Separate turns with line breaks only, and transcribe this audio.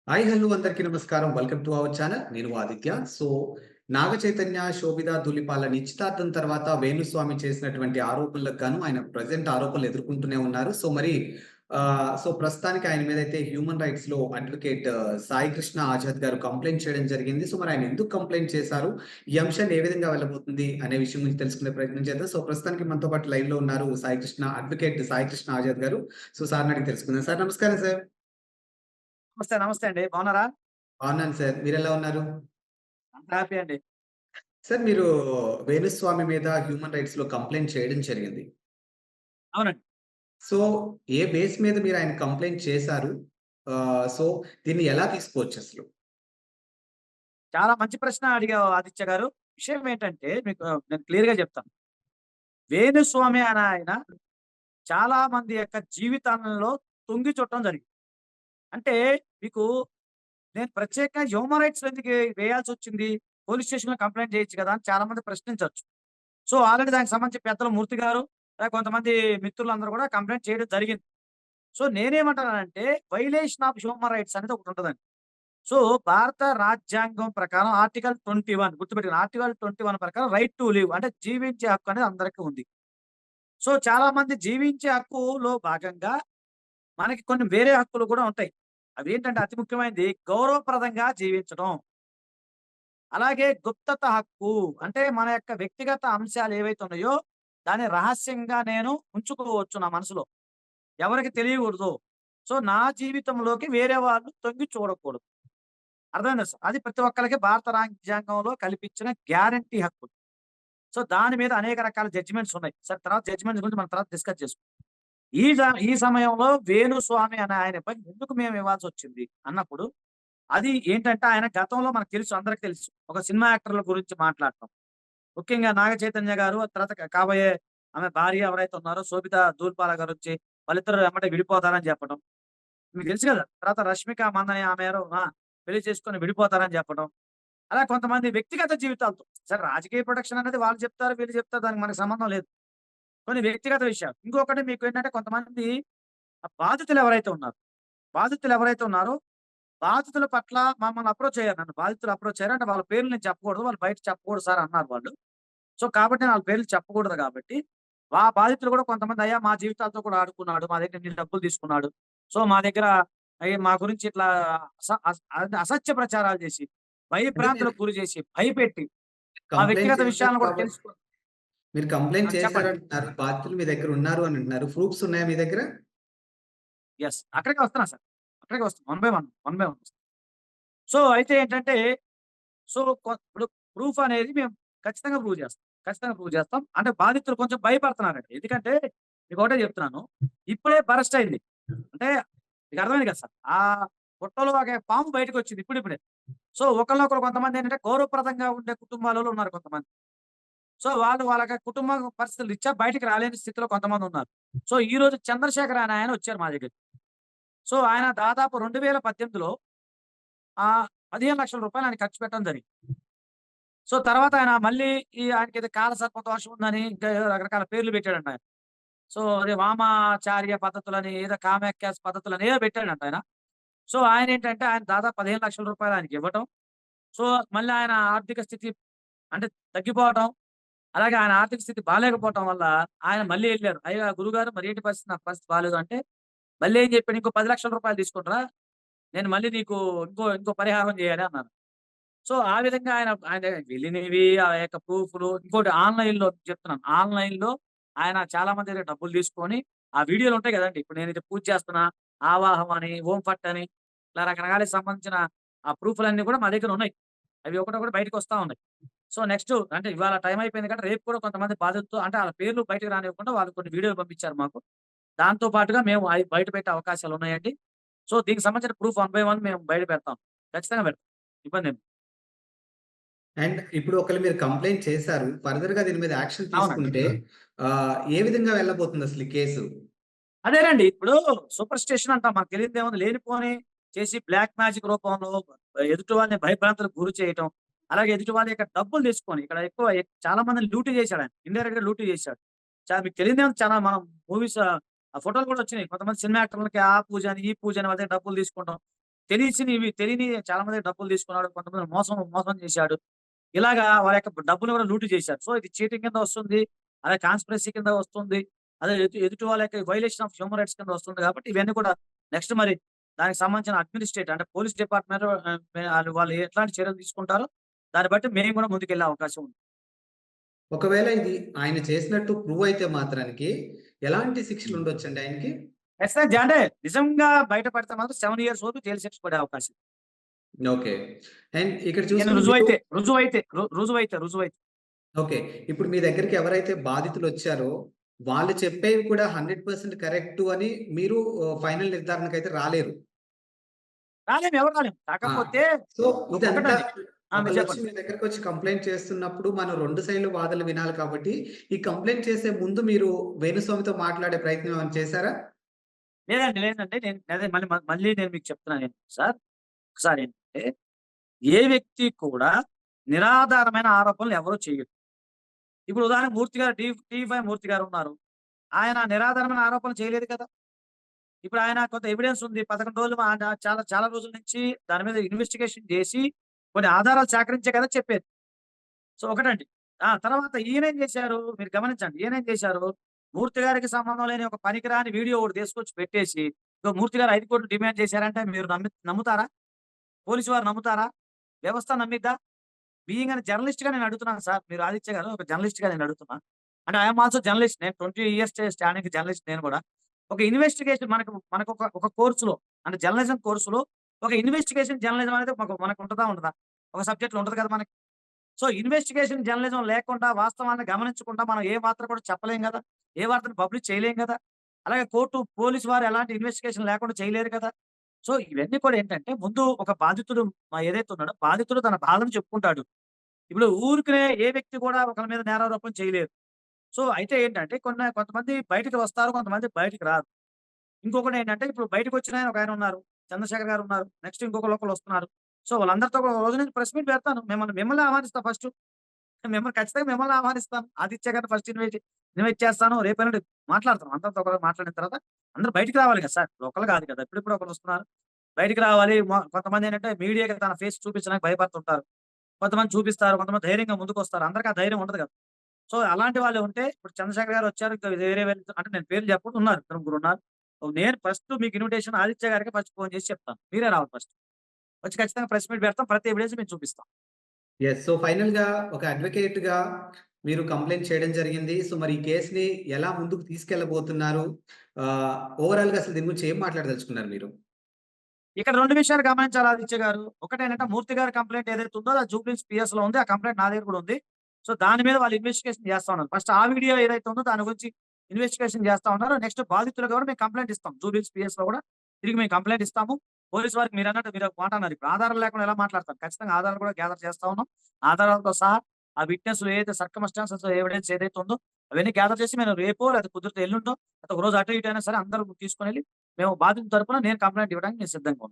Hi hello అందరికీ నమస్కారం. Welcome to our channel. నేను ఆదిత్య. నాగ చైతన్య, శోభిత ధూళిపాల నిశ్చితార్థం తర్వాత వేణుస్వామి చేసినటువంటి ఆరోపణలకు గాను ఆయన ప్రెజెంట్ ఆరోపణలు ఎదుర్కొంటూనే ఉన్నారు. ప్రస్తుతానికి ఆయన మీదైతే హ్యూమన్ రైట్స్‌లో అడ్వకేట్ సాయి కృష్ణ ఆజాద్ గారు కంప్లెయింట్ చేయడం జరిగింది. మరి ఆయన ఎందుకు కంప్లెయింట్ చేశారు? ఈ అంశాన్ని ఏ విధంగా వెళ్ళబోతుంది అనే విషయం గురించి తెలుసుకునే ప్రయత్నం చేద్దాం. ప్రస్తుతానికి మనతో పాటు లైవ్‌లో ఉన్నారు అడ్వకేట్ సాయి కృష్ణ ఆజాద్ గారు. సార్‌ని అడిగి తెలుసుకుందాం. సార్ నమస్కారం సార్.
నమస్తే. నమస్తే అండి. బాగున్నారా?
బాగున్నాను సార్. మీరెలా ఉన్నారు?
అంతా హ్యాపీ అండి.
సార్ మీరు వేణుస్వామి మీద హ్యూమన్ రైట్స్‌లో కంప్లెయింట్ చేయడం జరిగింది.
అవునండి.
సో, ఏ బేస్ మీద మీరు ఆయన కంప్లెయింట్ చేశారు? ఆహ్, సో, దీన్ని ఎలా తీసుకోవచ్చసలు?
చాలా మంచి ప్రశ్న అడిగావు ఆదిత్య గారు. విషయం ఏంటంటే మీకు నేను క్లియర్‌గా చెప్తాను. వేణుస్వామి అనే ఆయన చాలా మంది యొక్క జీవితాలలో తొంగి చూడటం జరిగింది. అంటే మీకు నేను ప్రత్యేకంగా హ్యూమన్ రైట్స్‌లో ఎందుకు వేయాల్సొచ్చింది? పోలీస్ స్టేషన్‌లో కంప్లెయింట్ చేయొచ్చు కదా! అని చాలా మంది ప్రశ్నించొచ్చు. ఆల్రెడీ దానికి సంబంధించి పెద్దలు మూర్తి గారు, కొంతమంది మిత్రులందరూ కూడా కంప్లెయింట్ చేయడం జరిగింది. నేనేమంటానంటే వైలేషన్ ఆఫ్ హ్యూమన్ రైట్స్ అనేది ఒకటుంటదండి. సో, భారత రాజ్యాంగం ప్రకారం ఆర్టికల్ 21 గుర్తుపెట్టుకోండి. ఆర్టికల్ 21 ప్రకారం రైట్ టు లివ్ అంటే జీవించే హక్కు అనేది అందరికీ ఉంది. చాలా మంది జీవించే హక్కులో భాగంగా మనకి కొన్ని వేరే హక్కులు కూడా ఉంటాయి. అవేంటంటే అతి ముఖ్యమైనది గౌరవప్రదంగా జీవించడం. అలాగే గుప్తత హక్కు అంటే మన యొక్క వ్యక్తిగత అంశాలు ఏవైతే ఉన్నాయో దాన్ని రహస్యంగా నేను ఉంచుకోవచ్చు నా మనసులో. ఎవరికీ తెలియకూడదు. నా జీవితంలోకి వేరే వాళ్ళు తొంగి చూడకూడదు. అర్థమైందా సార్? అది ప్రతి ఒక్కళ్ళకి భారత రాజ్యాంగంలో కల్పించిన గ్యారంటీ హక్కు. దాని మీద అనేక రకాల జడ్జిమెంట్స్ ఉన్నాయి. తర్వాత జడ్జిమెంట్స్ గురించి మనం తర్వాత డిస్కస్ చేసుకుందాం. ఈ సమయంలో వేణుస్వామి అనే ఆయనపై ఎందుకు మేము ఇవ్వాల్సొచ్చింది అన్నప్పుడు, అది ఏంటంటే ఆయన గతంలో మనకు తెలుసు, అందరికి తెలుసు. ఒక సినిమా యాక్టర్‌ల గురించి మాట్లాడటం. ముఖ్యంగా నాగ చైతన్య గారు, తర్వాత కాబోయే ఆమె భార్య ఎవరైతే ఉన్నారో శోభిత ధూళిపాల గారొచ్చి వాళ్ళిద్దరూ ఎమ్మటే విడిపోతారని చెప్పడం. మీకు తెలుసు కదా! తర్వాత రష్మిక మందన ఆమె ఎవరో పెళ్లి చేసుకొని విడిపోతారని చెప్పడం. అలా కొంతమంది వ్యక్తిగత జీవితాలతో రాజకీయ ప్రొటెక్షన్ అనేది వాళ్ళు చెప్తారు, వీళ్ళు చెప్తారు దానికి మనకు సంబంధం లేదు. కొన్ని వ్యక్తిగత విషయాలు. ఇంకొకటి మీకు ఏంటంటే కొంతమంది బాధితులు ఎవరైతే ఉన్నారో, బాధితులు ఎవరైతే ఉన్నారో బాధితుల పట్ల మమ్మల్ని అప్రోచ్ అయ్యారు. నన్ను బాధితులు అప్రోచ్ అయ్యారు. అంటే వాళ్ళ పేర్లు నేను చెప్పకూడదు. వాళ్ళు బయట చెప్పకూడదు సార్ అన్నారు వాళ్ళు. కాబట్టి నేను వాళ్ళ పేర్లు చెప్పకూడదు కాబట్టి, బాధితులు కూడా కొంతమంది అయ్యా మా జీవితాలతో కూడా ఆడుకున్నాడు. మా దగ్గర ఇన్ని డబ్బులు తీసుకున్నాడు. మా దగ్గర మా గురించి ఇట్లా అసత్య ప్రచారాలు చేసి,
అంటే మీరు
భయభ్రాంతులకు గురి చేసి, భయపెట్టి, మా
కంప్లెయింట్
వ్యక్తిగత
చేశారు
విషయాలను కూడా
కాబట్టి
తెలుసుకో
మీరు కంప్లెయింట్
చెప్పండి.
చేశారంటున్నారు. బాధితులు మీ దగ్గర ఉన్నారు అని అంటున్నారు. ప్రూఫ్స్ ఉన్నాయా మీ దగ్గర?
యెస్. అక్కడికే వస్తున్నా సార్. అక్కడికే వస్తున్నా. One by one, one by one. అయితే ఏంటంటే ఇప్పుడు ప్రూఫ్ అనేది మేము ఖచ్చితంగా ప్రూవ్ చేస్తాం. ఖచ్చితంగా ప్రూవ్ చేస్తాం. అంటే బాధితులు కొంచెం భయపడుతున్నారండి. ఎందుకంటే మీకొకటే చెప్తున్నాను. ఇప్పుడే బరస్ట్ అయింది. అంటే మీకు అర్థమైంది కదా సార్. పుట్టలో ఒక పాము బయటకొచ్చింది ఇప్పుడిప్పుడే. ఒకళ్ళనొకళ్ళు కొంతమందేంటంటే గౌరవప్రదంగా ఉండే కుటుంబాలలో ఉన్నారు కొంతమంది. వాళ్ళు వాళ్ళకి కుటుంబ పరిస్థితుల రీత్యా బయటికి రాలేని స్థితిలో కొంతమందున్నారు. ఈరోజు చంద్రశేఖర్ అనే ఆయన వచ్చారు మా దగ్గరికి. ఆయన దాదాపు 2018లో 15,00,000 రూపాయలు ఆయన ఖర్చు పెట్టడం జరిగింది. తర్వాత ఆయన మళ్ళీ ఆయనకేదో కాలసర్ప దోషం ఉందని ఇంకా ఏదో రకరకాల పేర్లు పెట్టాడంట ఆయన. అదే వామాచార్య పద్ధతులని, ఏదో కామాఖ్యాస్ పద్ధతులని ఏదో పెట్టాడంట ఆయన. ఆయనేంటంటే ఆయన దాదాపు 15,00,000 రూపాయలు ఆయనకివ్వటం. సో, మళ్ళీ ఆయన ఆర్థిక స్థితి అంటే తగ్గిపోవటం, అలాగే ఆయన ఆర్థిక స్థితి బాలేకపోవటం వల్ల ఆయన మళ్ళీ ఎళ్లారు. "అయ్యా గురుగారు మరేంటి పరిస్థితి? నాకు పరిస్థితి బాలేదు" అంటే, మళ్ళీ ఏం చెప్పాడు, "ఇంకో 10,00,000 రూపాయలు తీసుకొనిరా. నేను మళ్ళీ నీకు ఇంకో పరిహారం చేయాలి" అన్నారు. ఆ విధంగా ఆయన ఆయన వెళ్ళినవి ఆ యొక్క ప్రూఫ్‌లు ఇంకోటి ఆన్‌లైన్‌లో చెప్తున్నాను. ఆన్‌లైన్‌లో ఆయన చాలా మంది దగ్గర డబ్బులు తీసుకొని, ఆ వీడియోలు ఉంటాయి గదండీ! ఇప్పుడు నేనిది పూజ చేస్తున్నా, ఆవాహం అని, ఓం ఫట్ అని, ఇట్లా రకరకాలకి సంబంధించిన ఆ ప్రూఫ్‌లన్నీ కూడా మా దగ్గర ఉన్నాయి. అవి ఒకటొకటి బయటకొస్తా ఉన్నాయి. నెక్స్ట్ అంటే ఇవాళ టైం అయిపోయింది కాబట్టి రేపు కూడా కొంతమంది బాధితులతో అంటే ఆళ్ళ పేర్లు బయటకి రానివ్వకుండా వాళ్ళు కొన్ని వీడియోలు పంపించారు మాకు. దాంతో పాటుగా మేము అయి బయట పెట్టే అవకాశాలున్నాయండి. దీనికి సంబంధించిన ప్రూఫ్ వన్ బై వన్ మేము బయట పెడతాం. ఖచ్చితంగా పెడతాం. ఇబ్బందేం
అండ్ ఇప్పుడు ఒకవేళ మీరు కంప్లెయింట్ చేశారు. ఫర్దర్‌గా దీని మీద యాక్షన్
అవునండి.
తీసుకుంటే ఏ విధంగా వెళ్ళబోతుందసలు ఈ కేసు?
అదేనండి. ఇప్పుడు సూపర్ స్టిషన్ అంటాం. మనకు తెలియనిదేముంది. లేనిపోని చేసి బ్లాక్ మ్యాజిక్ రూపంలో ఎదుటి వాళ్ళని భయభ్రాంతులకు గురి చేయటం. అలాగే ఎదుటి వాళ్ళ యొక్క డబ్బులు తీసుకొని ఇక్కడ ఎక్కువ చాలా మందిని లూటీ చేశాడాయన. ఇండైరెక్ట్‌గా లూటీ చేశాడు. మీకు తెలియనిదేముంది చాలా మనం మూవీస్ ఆ ఫోటోలు కూడా వచ్చినాయి. కొంతమంది సినిమా యాక్టర్‌లకి ఆ పూజ అని, ఈ పూజ అని వాళ్ళ దగ్గర డబ్బులు తీసుకోవడం. తెలియని చాలా మంది డబ్బులు తీసుకున్నాడు. కొంతమంది మోసం చేశాడు. ఇలాగా వాళ్ళ యొక్క డబ్బులు కూడా లూటీ చేశారు. సో ఇది చీటింగ్ కింద వస్తుంది. అదే కాన్స్పిరసీ కింద వస్తుంది. అదే ఎదుటి వాళ్ళ యొక్క వైలేషన్ ఆఫ్ హ్యూమన్ రైట్స్ కింద వస్తుంది కాబట్టి ఇవన్నీ కూడా నెక్స్ట్ మరి దానికి సంబంధించిన అడ్మినిస్ట్రేట్ అంటే పోలీస్ డిపార్ట్‌మెంట్ వాళ్ళు ఎట్లాంటి చర్యలు తీసుకుంటారో దాన్ని బట్టి మేము కూడా ముందుకెళ్ళే అవకాశం ఉంది.
ఒకవేళ ఇది ఆయన చేసినట్టు ప్రూవ్ అయితే మాత్రానికి ఎలాంటి శిక్షలు
హ్మ్.
ఉండొచ్చండి ఆయనకి?
ఖచ్చితంగా అంటే నిజంగా బయటపడితే మాత్రం 7 ఇయర్స్ వరకు జైలు శిక్ష పడే అవకాశం.
ఓకే. అండ్ ఇక్కడ
నేను
చూసుకుంటే మీరు
రుజువైతే.
ఓకే. ఇప్పుడు మీ దగ్గరికి ఎవరైతే బాధితులొచ్చారో, వాళ్ళు చెప్పేవి కూడా 100% కరెక్టు అని మీరు ఫైనల్ నిర్ధారణకైతే రాలేరు.
ఎవరు రాలేము.
ఆ!
కాకపోతే
సో, ఇదంతా
ఒకటండి. మీరు
ఒకళ్ళొచ్చి
చెప్పండి.
మీ దగ్గరకొచ్చి కంప్లెయింట్ చేస్తున్నప్పుడు మనం 2 సైడ్‌ల వాదనలు వినాలి కాబట్టి, ఈ కంప్లెయింట్ చేసే ముందు మీరు వేణుస్వామితో మాట్లాడే ప్రయత్నం ఏమైనా చేశారా?
లేదండి. నేను అదే మళ్ళీ నేను మీకు చెప్తున్నాను సార్. ఒకసారి ఏంటంటే, ఏ వ్యక్తి కూడా నిరాధారమైన ఆరోపణలు ఎవరు చేయరు. ఇప్పుడు ఉదాహరణకు మూర్తి గారు టీవీ5 మూర్తి గారు ఉన్నారు. ఆయన నిరాధారమైన ఆరోపణలు చేయలేదు కదా! ఇప్పుడు ఆయన కొంత ఎవిడెన్స్ ఉంది. 11 రోజులు చాలా చాలా రోజుల నుంచి దాని మీద ఇన్వెస్టిగేషన్ చేసి కొన్ని ఆధారాలు సేకరించే కదా చెప్పేది. సో ఒకటండి. తర్వాత ఈయనేం చేశారు మీరు గమనించండి. ఈయనేం చేశారు, మూర్తి గారికి సంబంధం లేని ఒక పనికిరాని వీడియో ఒకటి తీసుకొచ్చి పెట్టేసి, ఇగో మూర్తి గారు 5,00,00,000 డిమాండ్ చేశారంటే మీరు నమ్ముతారా? పోలీసు వారు నమ్ముతారా? వ్యవస్థ నమ్మిద్దా? బీయింగ్ ఎన్ జర్నలిస్ట్‌గా నేను అడుగుతున్నాను సార్. మీరు ఆదిత్య గారు ఒక జర్నలిస్ట్‌గా నేను అడుగుతున్నా. అంటే ఐ యామ్ ఆల్సో జర్నలిస్ట్. నేను 20 ఇయర్స్ స్టాండింగ్ జర్నలిస్ట్ నేను కూడా. ఒక ఇన్వెస్టిగేషన్ మనకొక కోర్స్‌లో అంటే జర్నలిజం కోర్స్‌లో ఒక ఇన్వెస్టిగేషన్ జర్నలిజం అనేది మనకుంటదా? ఉండదా? ఒక సబ్జెక్ట్‌లో ఉంటది కదా మనకి. సో, ఇన్వెస్టిగేషన్ జర్నలిజం లేకుండా వాస్తవాన్ని గమనించకుండా మనం ఏ వార్త కూడా చెప్పలేం గదా! ఏ వార్తను పబ్లిష్ చేయలేం గదా! అలాగే పోలీస్ వారు ఎలాంటి ఇన్వెస్టిగేషన్ లేకుండా చేయలేరు కదా! సో, ఇవన్నీ కూడా ఏంటంటే ముందు ఒక బాధితుడు ఏదైతే ఉన్నాడో బాధితుడు తన బాధను చెప్పుకుంటాడు. ఇప్పుడు ఊరికనే ఏ వ్యక్తి కూడా ఒకళ్ళ మీద నేరారోపణ చేయలేరు. సో, అయితే ఏంటంటే కొంతమంది బయటికి వస్తారు. కొంతమంది బయటికి రారు. ఇంకొకటేంటంటే ఇప్పుడు బయటకొచ్చినాయన ఒకాయన ఉన్నారు. చంద్రశేఖర్ గారు ఉన్నారు. నెక్స్ట్ ఒకళ్ళు వస్తున్నారు. సో, వాళ్ళందరితో ఒక రోజు నేను ప్రెస్ మీట్ పెడతాను. మిమ్మల్ని ఆహ్వానిస్తా ఫస్టు. ఖచ్చితంగా మిమ్మల్ని ఆహ్వానిస్తాను. ఆదిత్య గారిని ఫస్ట్ ఇన్వైట్ చేస్తాను. రేపు ఎల్లుండి మాట్లాడతాం. అందరితో ఒకరోజు మాట్లాడిన తర్వాత అందరూ బయటికి రావాలి కదా సార్! ఒకళ్ళు కాదు కదా! ఇప్పుడిప్పుడు ఒకళ్ళొస్తున్నారు. బయటికి రావాలి. కొంతమందేంటంటే మీడియాకి తన ఫేస్ చూపించడానికి భయపడుతుంటారు. కొంతమంది చూపిస్తారు. కొంతమంది ధైర్యంగా ముందుకొస్తారు. అందరికి ఆ ధైర్యం ఉండదు కదా! సో, అలాంటి వాళ్ళు ఉంటే ఇప్పుడు చంద్రశేఖర్ గారు వచ్చారు. ఇంకా వేరే అంటే నేను పేర్లు చెప్పకూడదు ఉన్నారు. ఇద్దరు ముగ్గురున్నారు. నేను ఫస్ట్ మీకు ఇన్విటేషన్ ఆదిత్య గారికి ఫస్ట్ ఫోన్ చేసి చెప్తాను. మీరే రావాలి ఫస్ట్. వచ్చి ఖచ్చితంగా ప్రెస్ మీట్ పెడతాం. ప్రతి ఎవిడెన్స్ మేము చూపిస్తాం.
యెస్. సో, ఫైనల్‌గా ఒక అడ్వొకేట్‌గా మీరు కంప్లెయింట్ చేయడం జరిగింది. సో, మరి ఈ కేస్‌ని ఎలా ముందుకు తీసుకెళ్ళబోతున్నారు? ఓవరాల్‌గా అసలు దీని గురించి ఏం మాట్లాడదలుచుకున్నారు మీరు?
ఇక్కడ 2 విషయాలు గమనించాలి ఆదిత్య గారు. ఒకటేంటంటే మూర్తి గారి కంప్లెయింట్ ఏదైతే ఉందో అది జూబ్లీహిల్స్ పీఎస్‌లో ఉంది. ఆ కంప్లెయింట్ నా దగ్గర కూడా ఉంది. సో, దాని మీద వాళ్ళు ఇన్వెస్టిగేషన్ చేస్తా ఉన్నారు. ఫస్ట్ ఆ వీడియో ఏదైతే ఉందో దాని గురించి ఇన్వెస్టిగేషన్ చేస్తా ఉన్నారు. నెక్స్ట్ బాధితులుగా కూడా మేము కంప్లెయింట్ ఇస్తాం. జూబ్లీహిల్స్ పీఎస్‌లో కూడా తిరిగి మేము కంప్లెయింట్ ఇస్తాము. పోలీస్ వారికి మీరన్నట్టు మీరు ఒక మాట అన్నారు. ఇప్పుడు ఆధారాలు లేకుండా ఎలా మాట్లాడతారు? ఖచ్చితంగా ఆధారాలు కూడా గ్యాదర్ చేస్తా ఉన్నాం. ఆధారాలతో సహా ఆ విట్నెస్‌లు ఏదైతే సర్కమ్‌స్టాన్సెస్ ఎవిడెన్స్ ఏదైతే ఉందో అవన్నీ గ్యాదర్ చేసి మేము రేపో లేదా కుదిరితే ఎల్లుండో ఒక రోజు అటు ఇటు అయినా సరే అందరూ తీసుకొనెళ్లి మేము బాధితుల తరపున నేను కంప్లెయింట్ ఇవ్వడానికి నేను సిద్ధంగా ఉన్నాను.